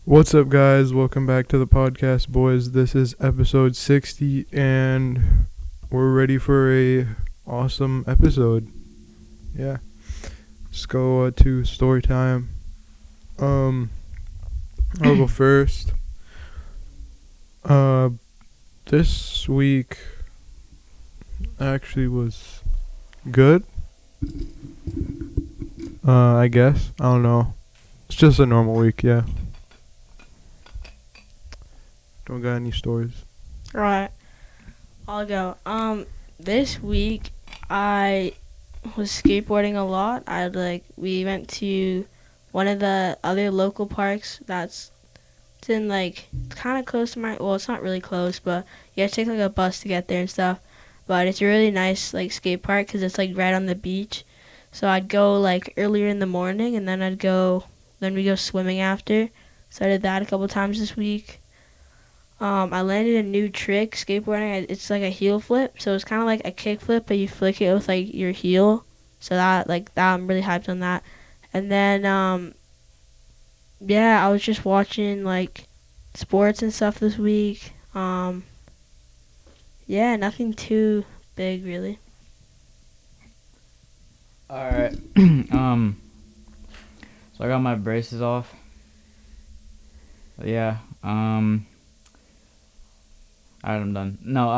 What's up, guys? Welcome back to the podcast, boys. This is episode 60, and we're ready for a awesome episode. Yeah, let's go to story time. I'll go first. This week actually was good. I guess. I don't know. It's just a normal week, yeah. Don't got any stories. Alright, I'll go. This week I was skateboarding a lot. We went to one of the other local parks it's in kind of close to it's not really close, but you have to take a bus to get there and stuff. But it's a really nice skate park because it's right on the beach. So I'd go earlier in the morning, and then we go swimming after. So I did that a couple times this week. I landed a new trick skateboarding. It's a heel flip, so it's kind of like a kick flip, but you flick it with your heel. So that I'm really hyped on that. And then I was just watching sports and stuff this week. Nothing too big really. Alright. So I got my braces off. Yeah. Alright, I'm done. No,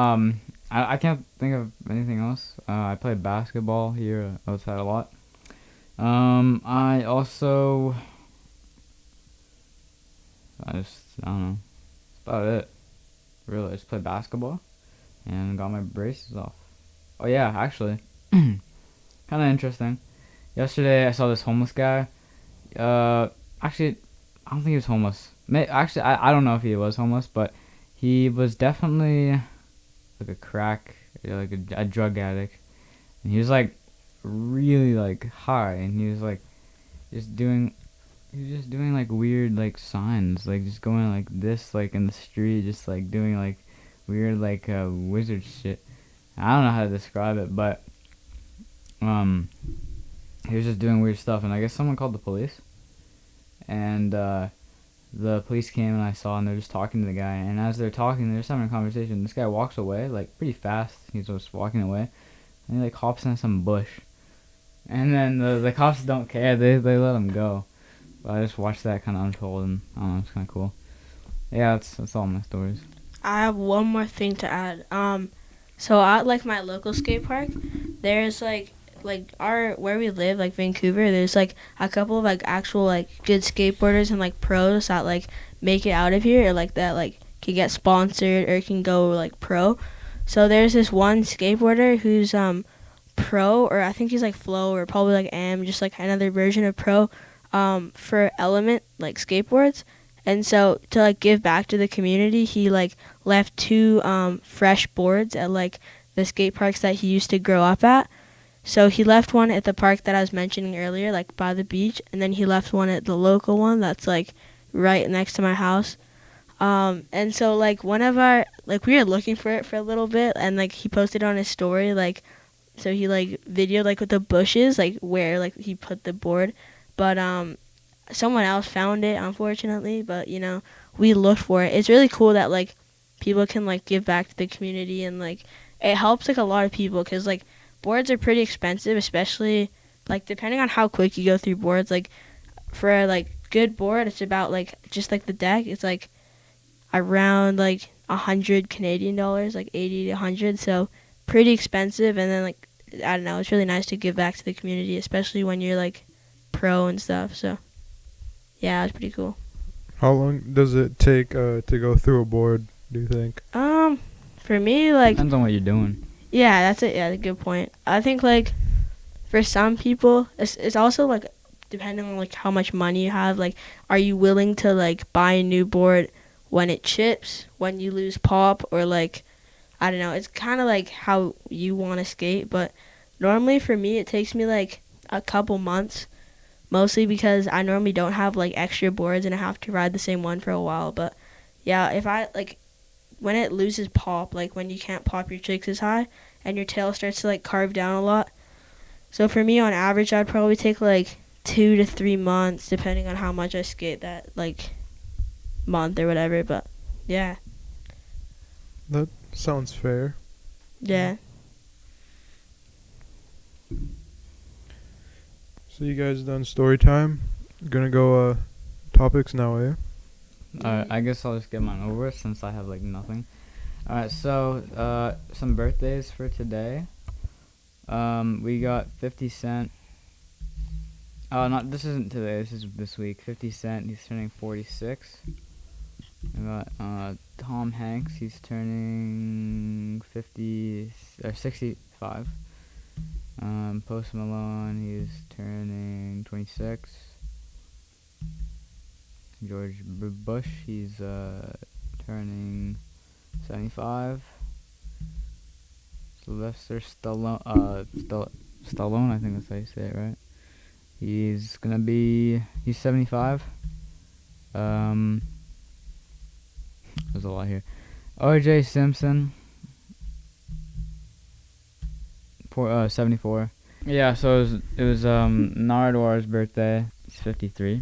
I can't think of anything else. I played basketball here outside a lot. I don't know. That's about it. Really, I just played basketball and got my braces off. Oh yeah, actually, kind of interesting. Yesterday I saw this homeless guy. Actually, I don't think he was homeless. I don't know if he was homeless, but he was definitely a crack, a drug addict. And he was really high, and he was just doing weird signs, just going this in the street, just doing weird wizard shit. I don't know how to describe it, but he was just doing weird stuff, and I guess someone called the police, and the police came, and I saw, and they're just talking to the guy, and as they're talking, they're just having a conversation. This guy walks away pretty fast. He's just walking away, and he hops in some bush, and then the cops don't care. They let him go. But I just watched that kind of unfold, and I don't know, it's kind of cool. Yeah, that's all my stories. I have one more thing to add. So at my local skate park, there's where we live, Vancouver, there's a couple of actual good skateboarders and pros that make it out of here, or that can get sponsored or can go pro. So there's this one skateboarder who's pro, or I think he's flow, or probably am, just another version of pro, for Element skateboards. And so to give back to the community, he left two fresh boards at the skate parks that he used to grow up at. So he left one at the park that I was mentioning earlier, by the beach, and then he left one at the local one that's right next to my house. And so one of our we were looking for it for a little bit, and he posted on his story, so he videoed with the bushes where he put the board, but someone else found it, unfortunately. But we looked for it. It's really cool that people can give back to the community, and it helps a lot of people, because boards are pretty expensive, especially depending on how quick you go through boards. For a good board, it's about just the deck, it's around 100 Canadian dollars, 80 to 100. So pretty expensive. And then I don't know, it's really nice to give back to the community, especially when you're pro and stuff. So yeah, it's pretty cool. How long does it take to go through a board, do you think? For me, depends on what you're doing. Yeah, that's it. Yeah, that's a good point. I think for some people, it's also depending on how much money you have. Are you willing to buy a new board when it chips, when you lose pop, or I don't know. It's kind of how you want to skate. But normally for me, it takes me a couple months, mostly because I normally don't have extra boards, and I have to ride the same one for a while. But yeah, if I when it loses pop, when you can't pop your tricks as high, and your tail starts to carve down a lot. So for me, on average, I'd probably take 2 to 3 months, depending on how much I skate, that month or whatever. But yeah, That sounds fair. yeah. So you guys done story time? Gonna go topics now, eh? Alright, I guess I'll just get mine over with since I have like nothing. Alright, so some birthdays for today. We got 50 Cent. Oh, this isn't today. This is this week. 50 Cent. He's turning 46. We got Tom Hanks. He's turning 65. Post Malone. He's turning 26. George Bush. He's turning 75. Sylvester Stallone. Stallone. I think that's how you say it, right? He's 75. There's a lot here. O.J. Simpson, 74. Yeah, so it was Nardwuar's birthday. He's 53.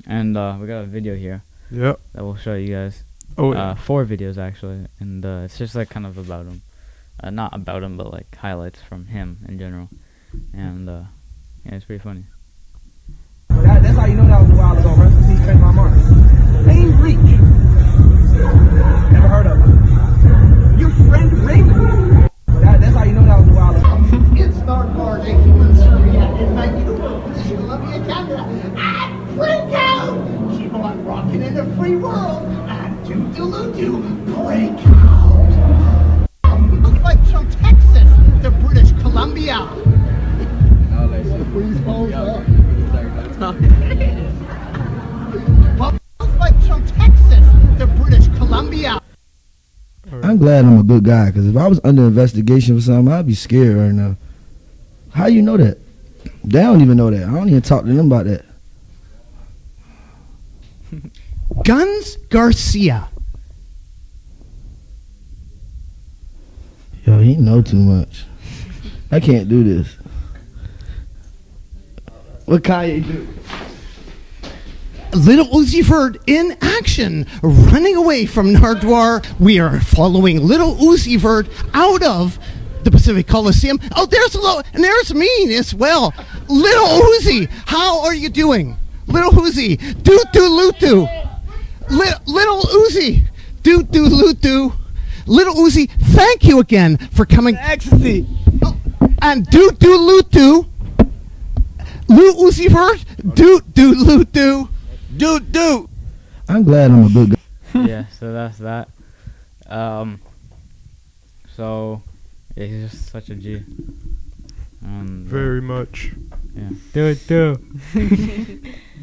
And we got a video here. Yep. That we'll show you guys. Oh yeah. 4 videos actually, and it's just like kind of about him. Not about him, but like highlights from him in general. And yeah, it's pretty funny. That's how you know that was a while ago. Rest in peace, Trayvon Martin. Lane Reach. Never heard of him. Your friend Raymond. That's how you know that was a while ago. It's Nardwuar, the human Syria in Vancouver, British Columbia, Canada. And break out! Keep on rocking in the free world. And do break out! Looks like from Texas to British Columbia. Looks like from Texas to British Columbia. I'm glad I'm a good guy, because if I was under investigation for something, I'd be scared right now. How you know that? They don't even know that. I don't even talk to them about that. Guns Garcia. Yo, he know too much. I can't do this. What Kanye do? Little Uzi Vert in action, running away from Nardwuar. We are following Little Uzi Vert out of the Pacific Coliseum. Oh, and there's me as well. Little Uzi, how are you doing? Little Uzi, lutu. Little Uzi, lutu. Little Uzi, thank you again for coming. Ecstasy. Oh, and lutu. Little Uzi Vert, lutu. Dude. I'm glad I'm a good guy. Yeah, so that's that. So yeah, he's just such a G. Very much. Yeah. Dude,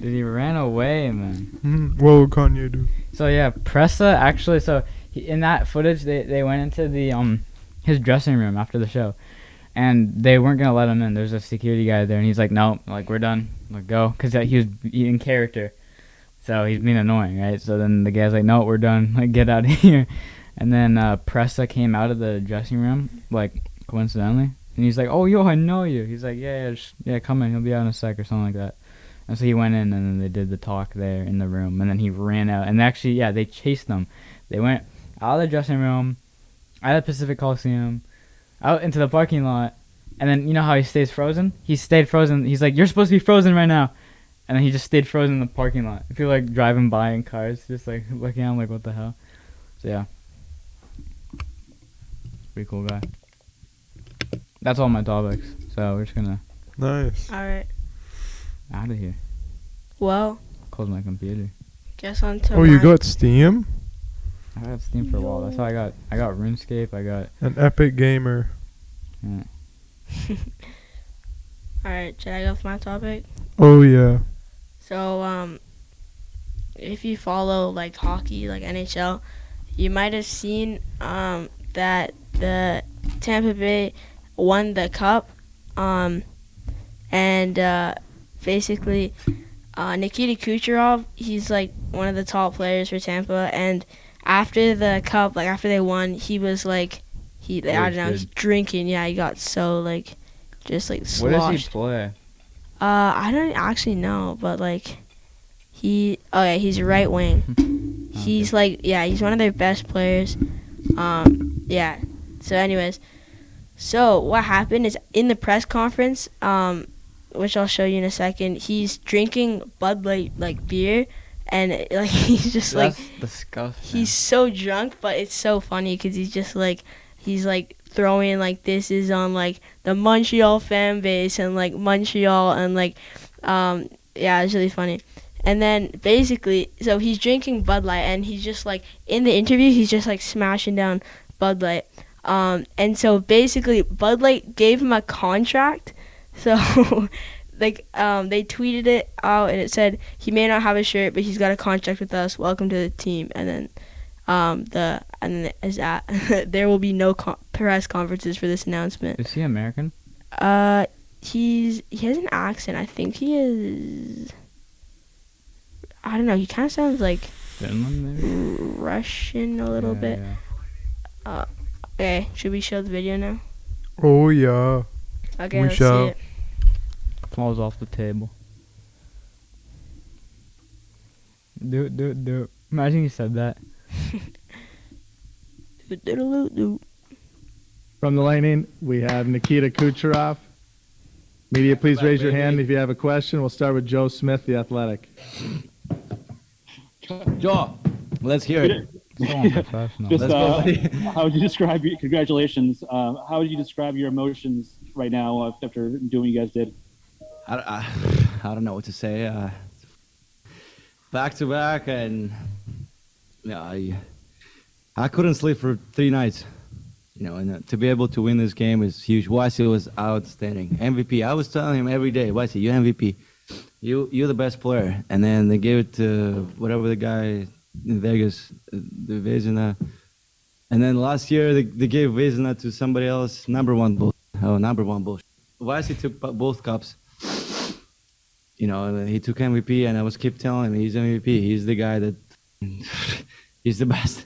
he ran away, man. What would Kanye do? So yeah, Presa actually. So in that footage, they went into the his dressing room after the show, and they weren't gonna let him in. There's a security guy there, and he's like, "No, like we're done, like go," because he was in character. So he's being annoying, right? So then the guy's like, "No, we're done. Like, get out of here." And then Presa came out of the dressing room, like coincidentally, and he's like, "Oh, yo, I know you." He's like, "Yeah, come in. He'll be out in a sec or something like that." And so he went in, and then they did the talk there in the room, and then he ran out. And actually, yeah, they chased them. They went out of the dressing room, out of the Pacific Coliseum, out into the parking lot, and then you know how he stays frozen? He stayed frozen. He's like, "You're supposed to be frozen right now." And then he just stayed frozen in the parking lot. If you're like driving by in cars, just like looking at him like, what the hell? So yeah. Pretty cool guy. That's all my topics. So we're just gonna Nice. All right. out of here. Well, Close my computer. guess on to Oh, you got Steam? I got Steam for a while. That's how I got RuneScape. I got An epic gamer. yeah. All right. Should I go with my topic? Oh yeah. So, if you follow like hockey, like NHL, you might have seen that the Tampa Bay won the cup, and basically Nikita Kucherov, he's like one of the top players for Tampa, and after the cup, like after they won, he was like I don't know, he's drinking. Yeah, he got so like just like sloshed. What does he play? I don't actually know, but like he's right wing. He's like, he's one of their best players. Yeah. So anyways, so what happened is in the press conference, which I'll show you in a second, he's drinking Bud Light like beer, and like he's just That's like disgusting. he's so drunk, but it's so funny because he's like throwing like this is on like the Montreal fan base and like Montreal and like it's really funny. And then basically, so he's drinking Bud Light, and he's just like in the interview, he's just like smashing down Bud Light. And so basically, Bud Light gave him a contract. So like they tweeted it out, and it said he may not have a shirt, but he's got a contract with us. Welcome to the team. And then there will be no press conferences for this announcement. Is he American? He has an accent. I think he is. I don't know. He kind of sounds like Finland, maybe? Russian a little bit. Yeah. Okay, should we show the video now? Oh yeah. Okay, We let's shall. see it. Falls off the table. Do it. Imagine you said that. From the Lightning, we have Nikita Kucherov. Media, please raise your hand if you have a question. We'll start with Joe Smith, the Athletic. Joe, let's hear it. So unprofessional. Let's go, buddy. How would you describe your, congratulations, how would you describe your emotions right now after doing what you guys did? I don't know what to say. Back to back, and I couldn't sleep for 3 nights. And to be able to win this game is huge. Wasi was outstanding. MVP. I was telling him every day, Wasi, you're MVP. You're the best player. And then they gave it to whatever the guy in Vegas, the Vezina. And then last year they gave Vezina to somebody else. Number one bullshit. Wasi took both cups. He took MVP, and I was keep telling him he's MVP. He's the guy that he's the best.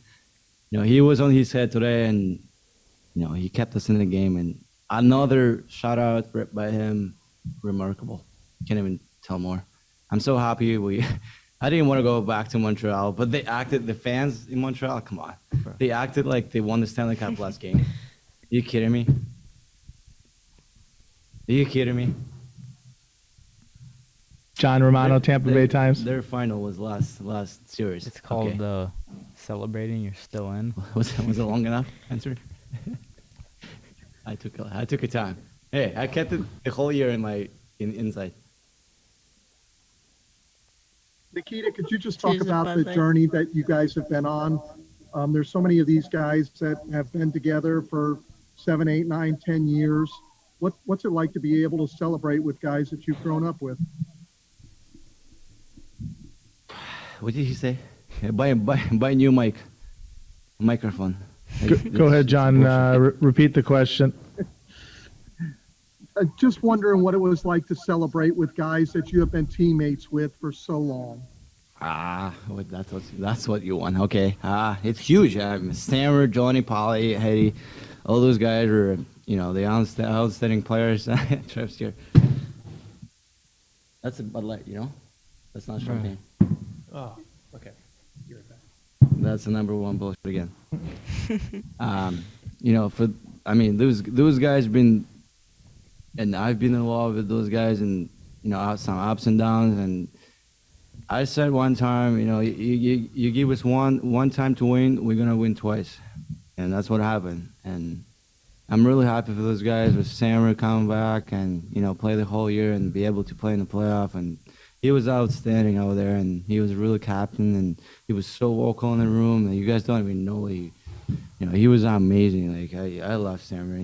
He was on his head today, and he kept us in the game. And another shout out by him, remarkable. Can't even tell more. I'm so happy I didn't want to go back to Montreal, but they acted, the fans in Montreal, come on. They acted like they won the Stanley Cup last game. Are you kidding me? John Romano, Tampa Bay Times. Their final was last series. It's called celebrating you're still in. Was it long enough? Answer. I took a time. Hey, I kept it the whole year inside. Nikita, could you just talk about the journey that you guys have been on? There's so many of these guys that have been together for 7, 8, 9, 10 years. What's it like to be able to celebrate with guys that you've grown up with? What did he say? Buy a new microphone. Go ahead, John. Repeat the question. Just wondering what it was like to celebrate with guys that you have been teammates with for so long. That's what you want. Okay. It's huge. Stammer, Johnny, Polly, Heidi, all those guys are, the outstanding players. Trev's here. That's a Bud Light, That's not champagne. Oh, okay. You're back. That's the number one bullshit again. Those guys been, and I've been involved with those guys, and some ups and downs. And I said one time, you give us one time to win, we're gonna win twice, and that's what happened. And I'm really happy for those guys with Sammer coming back and play the whole year and be able to play in the playoff. And he was outstanding over there, and he was really captain, and he was so vocal in the room. And you guys don't even know he was amazing. Like I love Sammer.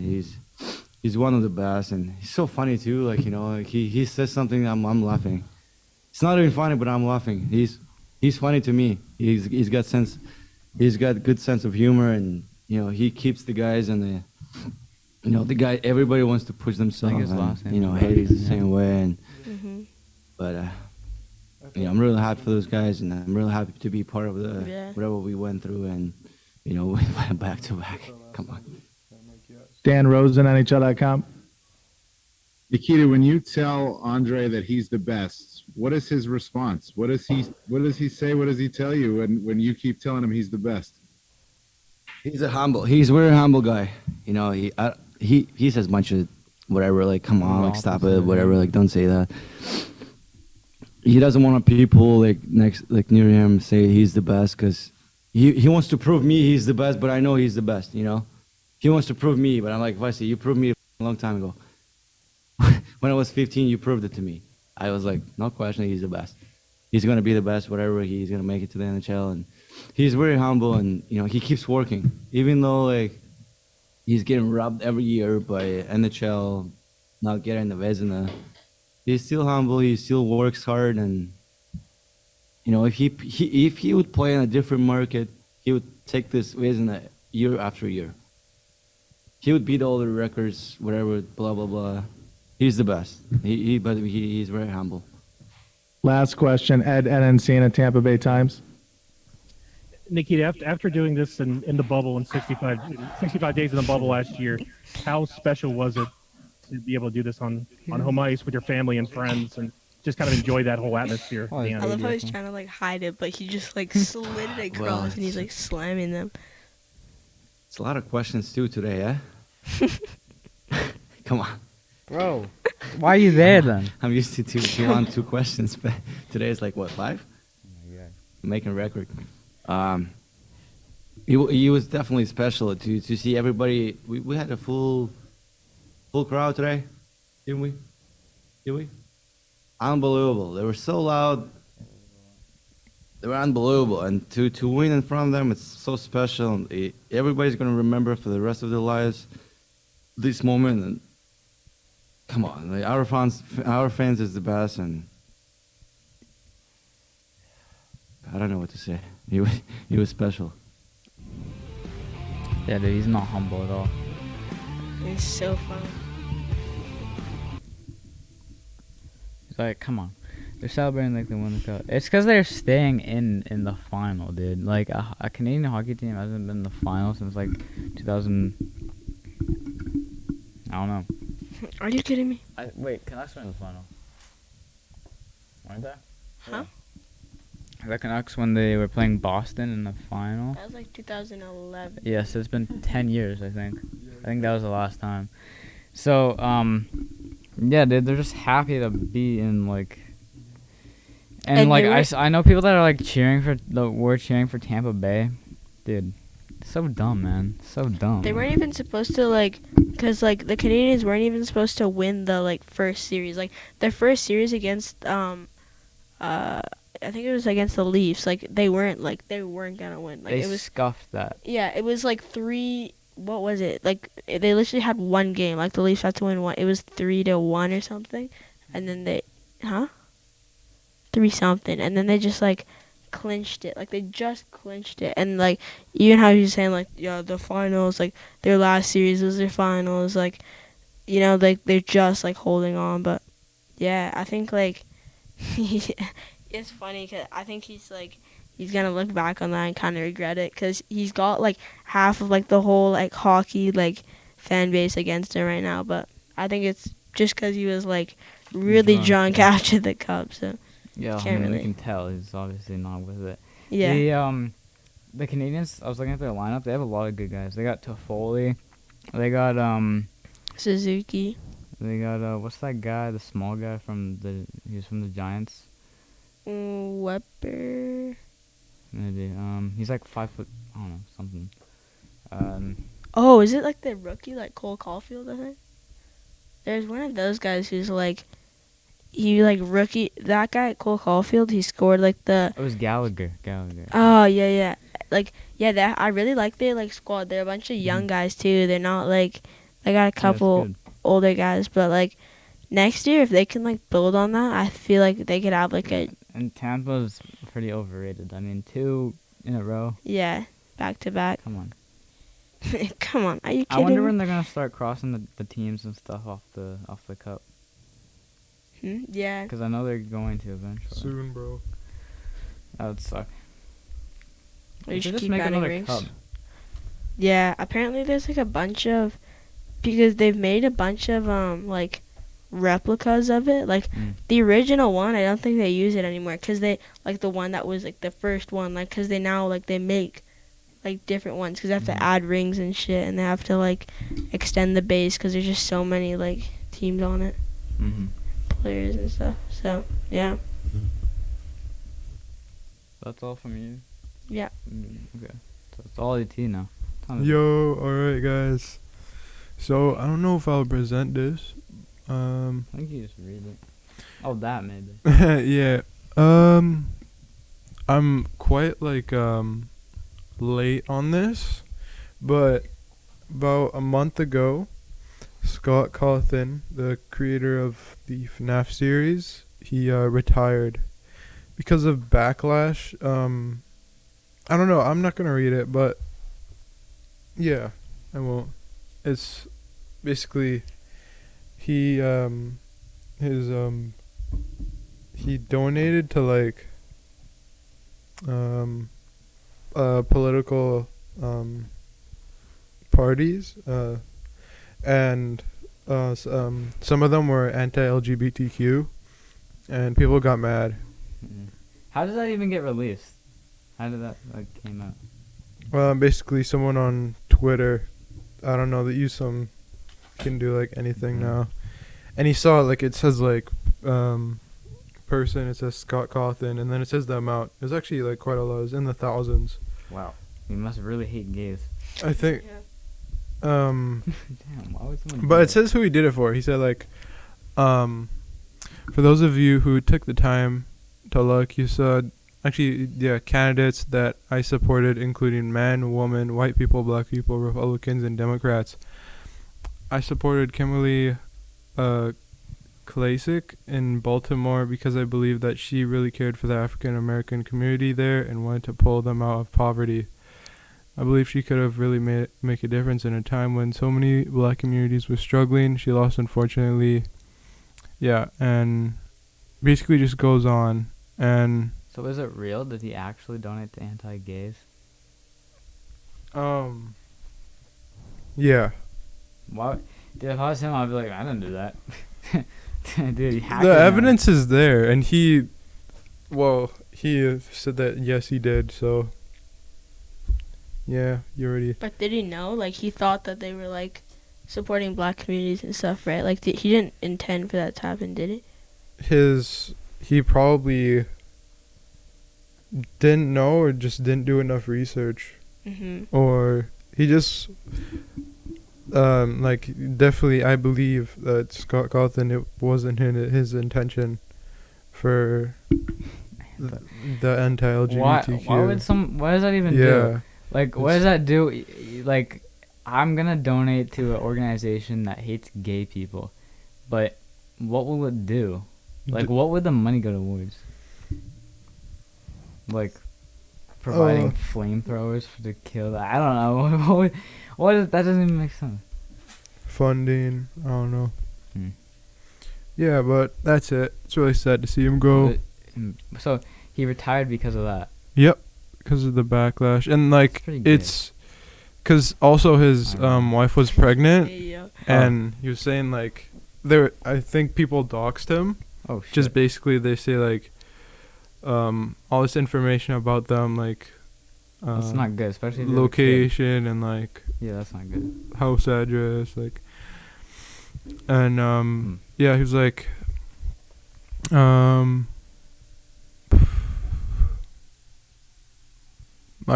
He's one of the best, and he's so funny too. He says something, I'm laughing. It's not even funny, but I'm laughing. He's funny to me. He's got sense. He's got good sense of humor, and he keeps the guys and the guy. Everybody wants to push themselves. Hades the same way, and but I'm really happy for those guys, and I'm really happy to be part of whatever we went through, and we went back to back. Come on. Dan Rosen, NHL.com. Nikita, when you tell Andre that he's the best, what is his response? What does he say? What does he tell you when you keep telling him he's the best? He's a very humble guy. You know, he says a bunch of whatever, like, come on, like, stop it, whatever, like, don't say that. He doesn't want people like near him say he's the best, because he wants to prove me he's the best, but I know he's the best, you know? He wants to prove me, but I'm like, Vaisi, you proved me a long time ago. When I was 15, you proved it to me. I was like, no question, he's the best. He's going to be the best, whatever, he's going to make it to the NHL, and he's very humble, and, you know, he keeps working, even though, like, he's getting robbed every year by NHL, not getting the Vezina. He's still humble. He still works hard, and, you know, if he would play in a different market, he would take this Vezina year after year. He would beat all the records, whatever, blah blah blah. He's the best. But he's very humble. Last question, Ed Encina, Tampa Bay Times. Nikita, after doing this in the bubble in 65 days in the bubble last year, how special was it to be able to do this on home ice with your family and friends and just kind of enjoy that whole atmosphere? I love how he's trying to like hide it, but he just like slid it across and he's like slamming them. It's a lot of questions too today, eh? Come on. Bro, why are you there then? I'm used to two questions, but today is like, what, 5? Oh my God. Making a record. He was definitely special to see everybody. We had a full crowd today, didn't we? Did we? Unbelievable. They were so loud. They were unbelievable, and to win in front of them, it's so special. Everybody's gonna remember for the rest of their lives this moment. And come on, like, our fans is the best, and I don't know what to say. He was special. Yeah, dude, he's not humble at all. It's so fun. It's like, come on. They're celebrating like they won the cup. It's because they're staying in the final, dude. Like, a Canadian hockey team hasn't been in the final since, like, 2000... I don't know. Are you kidding me? Wait, Canucks were in the final. Weren't they? Huh? The Canucks, when they were playing Boston in the final. That was like 2011. Yes, it's been 10 years, I think. I think that was the last time. So, yeah, dude, they're just happy to be in, like... And like, I know people that are, like, cheering for Tampa Bay. Dude, so dumb, man. So dumb. They weren't even supposed to, like... Because, like, the Canadians weren't even supposed to win the, like, first series. Like, their first series against, I think it was against the Leafs. Like, they weren't gonna win. Like, they it was scuffed that. Yeah, it was like 3. What was it? Like, they literally had one game. Like, the Leafs had to win one. It was 3-1 or something, and then they, 3-something, and then they just like clinched it. Like, they just clinched it, and like even how he was saying like, yeah, the finals, like their last series was their finals. Like, you know, like they're just like holding on. But yeah, I think like. It's funny because I think he's gonna look back on that and kind of regret it, because he's got like half of like the whole like hockey like fan base against him right now. But I think it's just because he was like really drunk after the cup. So yeah, I mean, we can tell he's obviously not with it. Yeah. The Canadians, I was looking at their lineup. They have a lot of good guys. They got Toffoli. They got Suzuki. They got what's that guy? The small guy he was from the Giants. Weber. Maybe. He's like 5 foot. I don't know, something. Oh, is it like the rookie, like Cole Caulfield? I think there's one of those guys who's like, rookie. That guy, Cole Caulfield, he scored like the. It was Gallagher. Oh yeah. Like that. I really like their like squad. They're a bunch of young guys too. They're not like they got a couple older guys, but like next year if they can like build on that, I feel like they could have like a. And Tampa's pretty overrated. I mean, 2 in a row. Yeah, back to back. Come on. Come on, are you kidding? I wonder when they're gonna start crossing the teams and stuff off the cup. Yeah. Because I know they're going to eventually. Soon, bro. That would suck. They should just keep make adding another rings. cup. Yeah, apparently there's like a bunch of, because they've made a bunch of like replicas of it. Like the original one, I don't think they use it anymore because they like the one that was like the first one. Like because they now like they make like different ones because they have to add rings and shit, and they have to like extend the base because there's just so many like teams on it, players and stuff. So yeah. That's all from you. Yeah. Okay. So it's all ET now. Yo, alright guys. So I don't know if I'll present this. I think you just read it. Oh, that maybe. Yeah. I'm quite like late on this, but about a month ago, Scott Cawthon, the creator of the FNAF series, he retired because of backlash. I don't know. I'm not gonna read it, but yeah, I won't. It's basically he donated to like political parties, and some of them were anti-LGBTQ, and people got mad. How does that even get released? How did that came out? Basically someone on Twitter, I don't know, that use some can do like anything now, and he saw like it says like person, it says Scott Cawthon, and then it says the amount. It was actually like quite a lot. It was in the thousands. Wow, you must really hate gays. I think. Damn, why would someone? But it says who he did it for. He said like, for those of you who took the time to look, you saw actually candidates that I supported, including men, women, white people, black people, Republicans, and Democrats. I supported Kimberly Klasik in Baltimore because I believe that she really cared for the African American community there and wanted to pull them out of poverty. I believe she could have really make a difference in a time when so many black communities were struggling. She lost, unfortunately. Yeah, and basically just goes on. And so is it real? Did he actually donate to anti-gays? Yeah. Why? Dude, if I was him, I'd be like, I didn't do that. Dude, the evidence is there, and he said that yes, he did. So yeah, you already. But did he know? Like he thought that they were like supporting black communities and stuff, right? Like he didn't intend for that to happen, did he? He probably didn't know, or just didn't do enough research, or he just definitely I believe that Scott Cawthon, it wasn't his intention for the anti-LGBTQ. Why does that even do? Like, what does that do? Like, I'm gonna donate to an organization that hates gay people, but what will it do? Like, what would the money go towards? Like, providing flamethrowers to kill that? I don't know. That doesn't even make sense. Funding, I don't know. Yeah, but that's it. It's really sad to see him go. So he retired because of that. Yep, because of the backlash, and like it's because also his wife was pregnant, and he was saying like I think people doxed him. Oh shit. Just basically they say like all this information about them, like that's not good, especially location and like that's not good, house address, like, and yeah, he was like my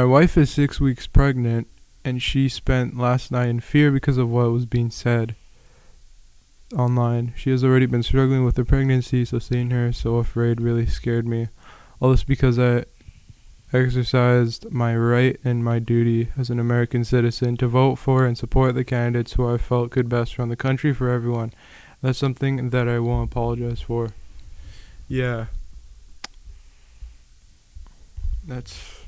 wife is 6 weeks pregnant, and she spent last night in fear because of what was being said online. She has already been struggling with the pregnancy, so seeing her so afraid really scared me. All this because I exercised my right and my duty as an American citizen to vote for and support the candidates who I felt could best run the country for everyone. That's something that I won't apologize for. Yeah. It's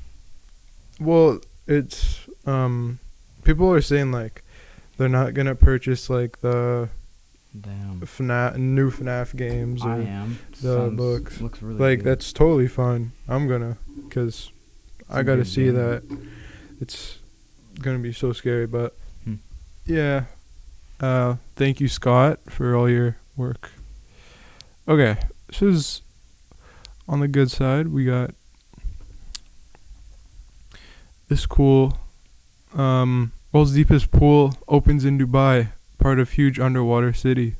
people are saying like they're not gonna purchase like the new FNAF games or the books. Looks really like good. That's totally fine. I'm gonna, because I gotta see that. It's gonna be so scary, but yeah. Thank you, Scott, for all your work. Okay, this is on the good side. We got this cool world's deepest pool opens in Dubai, part of huge underwater city.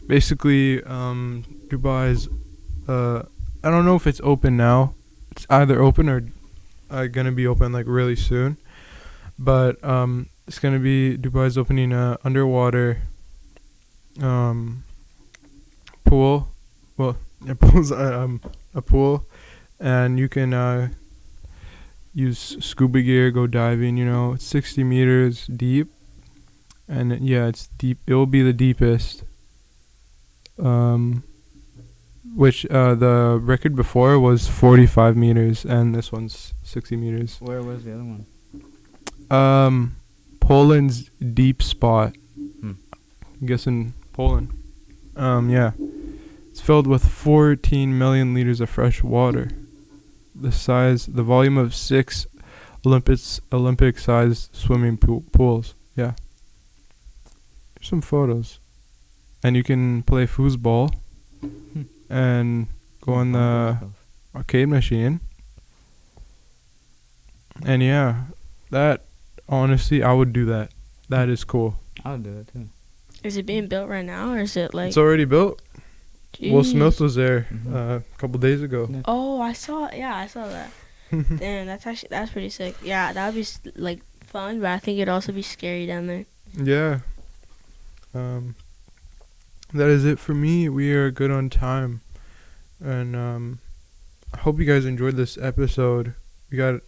Basically, Dubai's I don't know if it's open now. It's either open or gonna be open like really soon. But it's gonna be Dubai's opening a underwater pool. Well, a pool's a pool, and you can use scuba gear, go diving. You know, it's 60 meters deep, and yeah, it's deep. It will be the deepest. Which the record before was 45 meters, and this one's 60 meters. Where was the other one? Poland's deep spot. I'm guessing Poland. Yeah. It's filled with 14 million liters of fresh water. The volume of 6 Olympic-sized swimming pools. Yeah. Here's some photos. And you can play foosball and go on the arcade machine. And yeah, that, honestly, I would do that. That is cool. I would do it too. Is it being built right now, or is it like... It's already built. Jeez. Will Smith was there a couple days ago. Oh, I saw that. Damn, that's pretty sick. Yeah, that would be like fun, but I think it'd also be scary down there. Yeah. That is it for me. We are good on time. And I hope you guys enjoyed this episode. We got a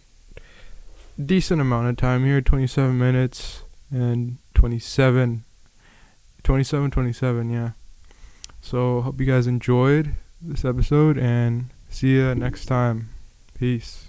decent amount of time here, 27 minutes and 27, yeah. So hope you guys enjoyed this episode, and see ya next time. Peace.